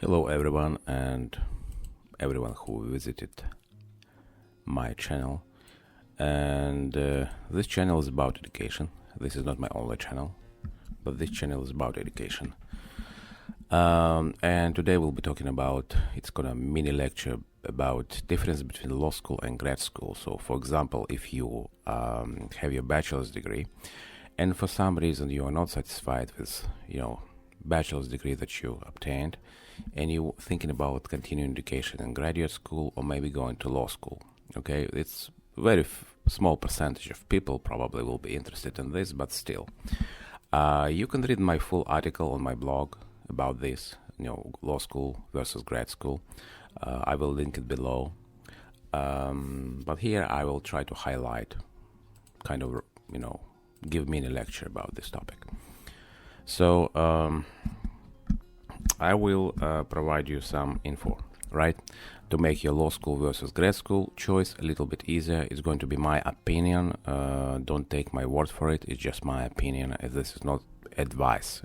Hello everyone and everyone who visited my channel. And this channel is about education. This is not my only channel, but this channel is about education. And today we'll be talking about, it's gonna mini lecture about difference between law school and grad school. So for example, if you have your bachelor's degree and for some reason you are not satisfied with, bachelor's degree that you obtained, and you're thinking about continuing education in graduate school or maybe going to law school. Okay, it's very small percentage of people probably will be interested in this, but still, you can read my full article on my blog about this, law school versus grad school. I will link it below. But here I will try to highlight, give mini lecture about this topic. So I will provide you some info, right, to make your law school versus grad school choice a little bit easier. It's going to be my opinion. Don't take my word for it. It's just my opinion. This is not advice,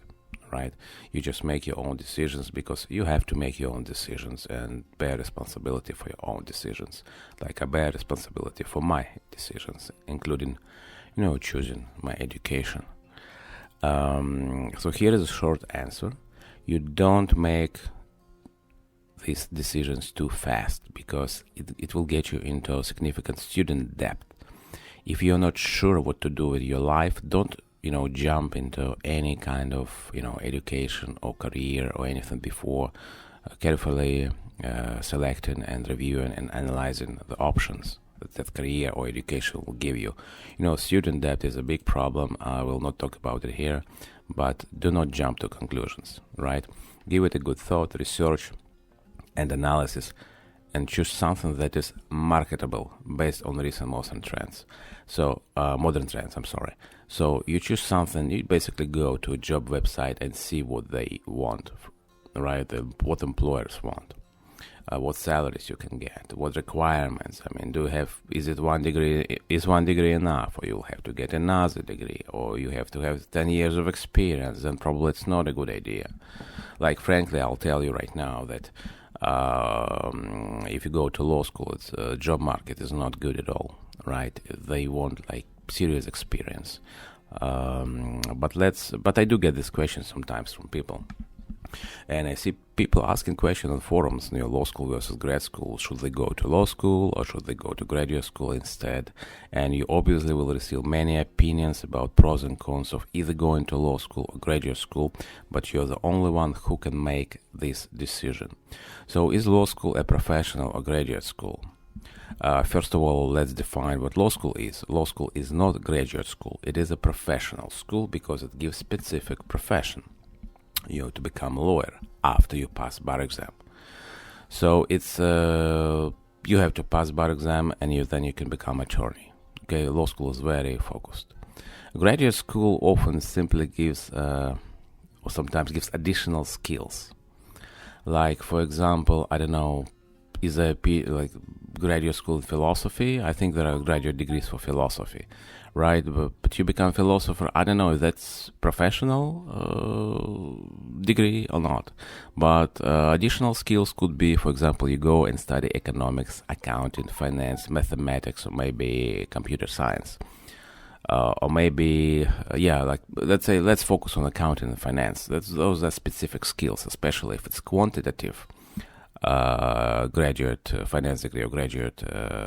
right? You just make your own decisions because you have to make your own decisions and bear responsibility for your own decisions. Like I bear responsibility for my decisions, including, choosing my education. So here is a short answer. You don't make these decisions too fast because it will get you into significant student debt. If you're not sure what to do with your life, don't jump into any kind of education or career or anything before carefully selecting and reviewing and analyzing the options that career or education will give you. Student debt is a big problem. I will not talk about it here, but do not jump to conclusions, right? Give it a good thought, research and analysis, and choose something that is marketable based on recent modern trends. So So you choose something, you basically go to a job website and see what they want, right? What employers want. What salaries you can get, what requirements. Is one degree enough, or you'll have to get another degree, or you have to have 10 years of experience, then probably it's not a good idea. Like, frankly, I'll tell you right now that if you go to law school, job market is not good at all, right? They want serious experience. But I do get this question sometimes from people. And I see people asking questions on forums, law school versus grad school. Should they go to law school or should they go to graduate school instead? And you obviously will receive many opinions about pros and cons of either going to law school or graduate school, but you're the only one who can make this decision. So is law school a professional or graduate school? First of all, let's define what law school is. Law school is not graduate school. It is a professional school because it gives specific profession. To become a lawyer after you pass bar exam. So it's you have to pass bar exam and then you can become attorney. Okay, law school is very focused. Graduate school often simply gives or sometimes gives additional skills. Like, for example, I don't know, is there graduate school in philosophy? I think there are graduate degrees for philosophy, right? But you become philosopher. I don't know if that's professional degree or not. But additional skills could be, for example, you go and study economics, accounting, finance, mathematics, or maybe computer science. Or maybe, let's focus on accounting and finance. Those are specific skills, especially if it's quantitative. Graduate finance degree or graduate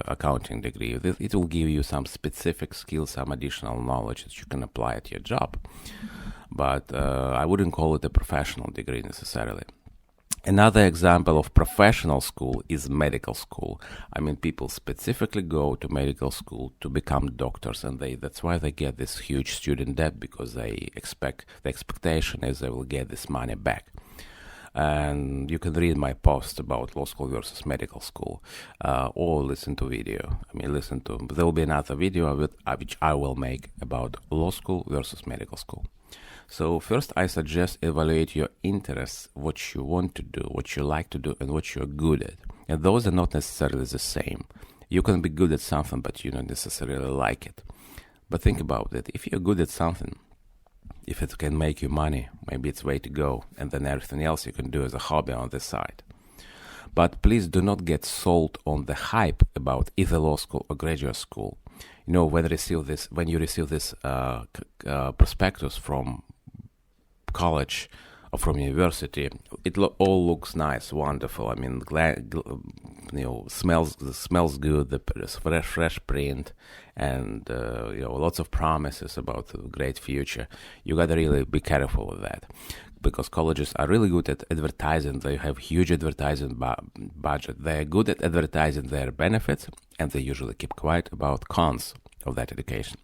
accounting degree. It will give you some specific skills, some additional knowledge that you can apply at your job. But I wouldn't call it a professional degree necessarily. Another example of professional school is medical school. People specifically go to medical school to become doctors, and that's why they get this huge student debt, because the expectation is they will get this money back. And you can read my post about law school versus medical school, or listen to video. There will be another video which I will make about law school versus medical school. So first, I suggest evaluate your interests, what you want to do, what you like to do, and what you're good at. And those are not necessarily the same. You can be good at something, but you don't necessarily like it. But think about it. If you're good at something, If it can make you money, maybe it's way to go, and then everything else you can do as a hobby on the side. But please do not get sold on the hype about either law school or graduate school. You know, when you receive this prospectus from college or from university, it all looks nice, wonderful. I mean, smells good, the fresh print, and lots of promises about a great future. You gotta really be careful with that, because colleges are really good at advertising. They have huge advertising budget. They are good at advertising their benefits, and they usually keep quiet about cons of that education.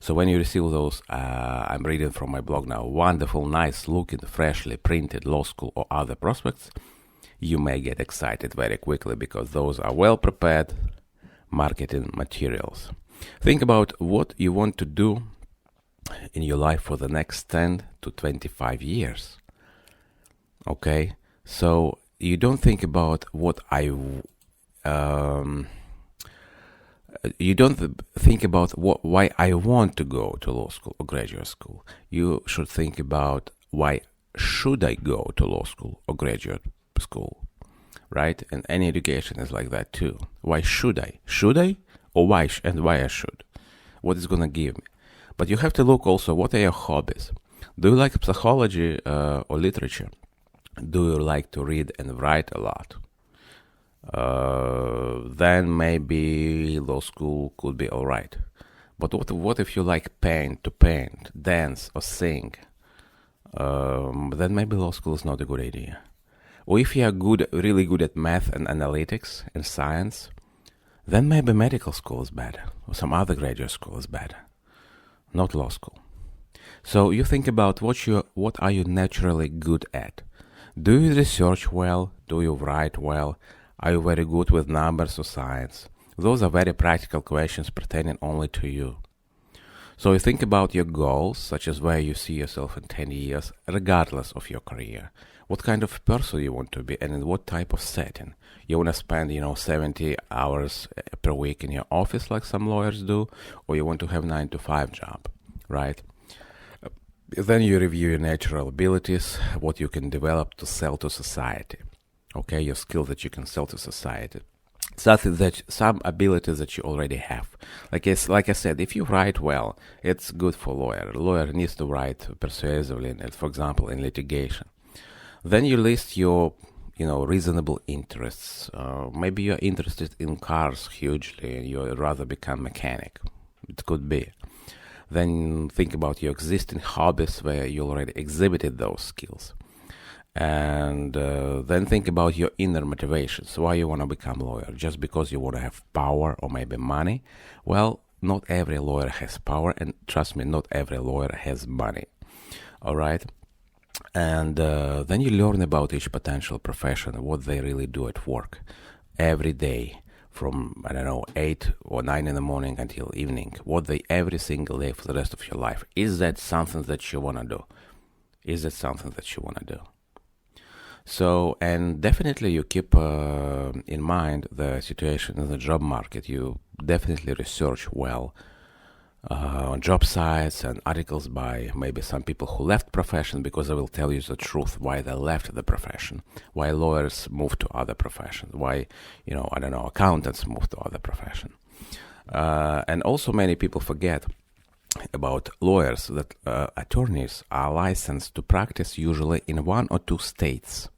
So when you receive those, I'm reading from my blog now, wonderful, nice looking, freshly printed law school or other prospects, you may get excited very quickly, because those are well prepared marketing materials. Think about what you want to do in your life for the next 10 to 25 years. Okay, so you don't think about why I want to go to law school or graduate school. You should think about, why should I go to law school or graduate school, right? And any education is like that too. Why should I? Should I? Or why I should? What is going to give me? But you have to look also, what are your hobbies? Do you like psychology or literature? Do you like to read and write a lot? Then maybe law school could be all right. But what if you like to paint, dance, or sing? Then maybe law school is not a good idea. Or if you are really good at math and analytics and science, then maybe medical school is better, or some other graduate school is better, not law school. So you think about what are you naturally good at? Do you research well? Do you write well? Are you very good with numbers or science? Those are very practical questions pertaining only to you. So you think about your goals, such as where you see yourself in 10 years, regardless of your career. What kind of person you want to be, and in what type of setting. You want to spend, 70 hours per week in your office like some lawyers do, or you want to have 9-to-5 job, right? Then you review your natural abilities, what you can develop to sell to society. Okay, your skill that you can sell to society. Some abilities that you already have. Like I said, if you write well, it's good for a lawyer. A lawyer needs to write persuasively, for example, in litigation. Then you list your, reasonable interests. Maybe you're interested in cars hugely, and you'd rather become a mechanic. It could be. Then think about your existing hobbies where you already exhibited those skills. And then think about your inner motivations. Why you want to become a lawyer? Just because you want to have power or maybe money? Well, not every lawyer has power, and trust me, not every lawyer has money. All right? And then you learn about each potential profession, what they really do at work every day, from 8 or 9 in the morning until evening, what they every single day for the rest of your life. Is that something that you want to do? Is that something that you want to do? So, and definitely you keep in mind the situation in the job market. You definitely research well on job sites and articles by maybe some people who left profession, because they will tell you the truth why they left the profession, why lawyers moved to other professions, why, accountants moved to other profession. And also many people forget about lawyers that attorneys are licensed to practice usually in 1 or 2 states.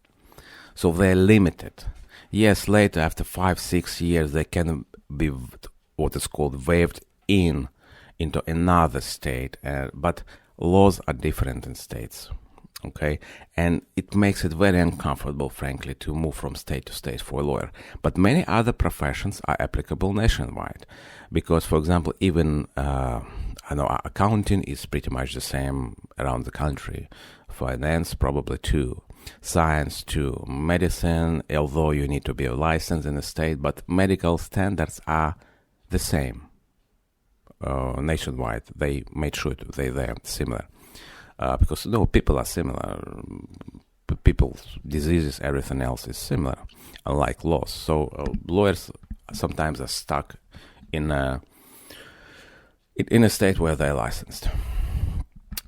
So they're limited. Yes, later after 5-6 years they can be what is called waived into another state, but laws are different in states, okay? And it makes it very uncomfortable, frankly, to move from state to state for a lawyer. But many other professions are applicable nationwide, because, for example, even accounting is pretty much the same around the country. Finance probably too. Science too. Medicine, although you need to be licensed in a state, but medical standards are the same. Nationwide, they made sure they're similar, because people are similar. People's diseases, everything else is similar, unlike laws. So lawyers sometimes are stuck in a state where they're licensed.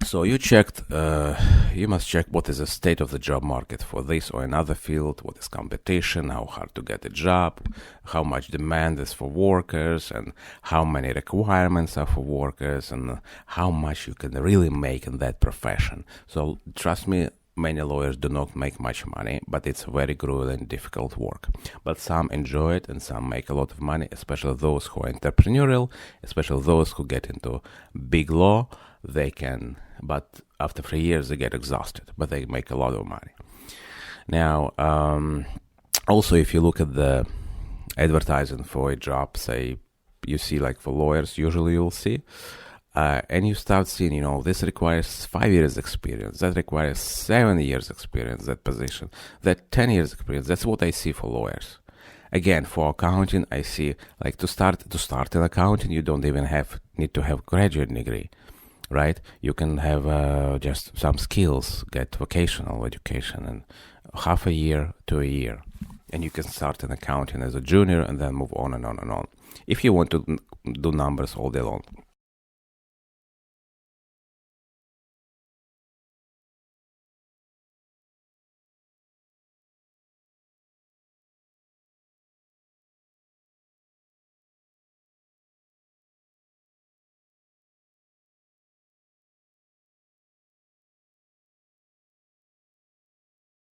So you must check what is the state of the job market for this or another field, what is competition, how hard to get a job, how much demand is for workers, and how many requirements are for workers, and how much you can really make in that profession. So trust me, many lawyers do not make much money, but it's very grueling, difficult work. But some enjoy it and some make a lot of money, especially those who are entrepreneurial, especially those who get into big law. They can, but after 3 years they get exhausted, but they make a lot of money. Now, also if you look at the advertising for a job, say you see like for lawyers, usually you'll see, and you start seeing, this requires 5 years experience, that requires 7 years experience, that position, that 10 years experience. That's what I see for lawyers. Again, for accounting, I see like to start in accounting, you don't even need to have graduate degree. Right? You can have just some skills, get vocational education, and half a year to a year. And you can start in accounting as a junior and then move on and on and on. If you want to do numbers all day long.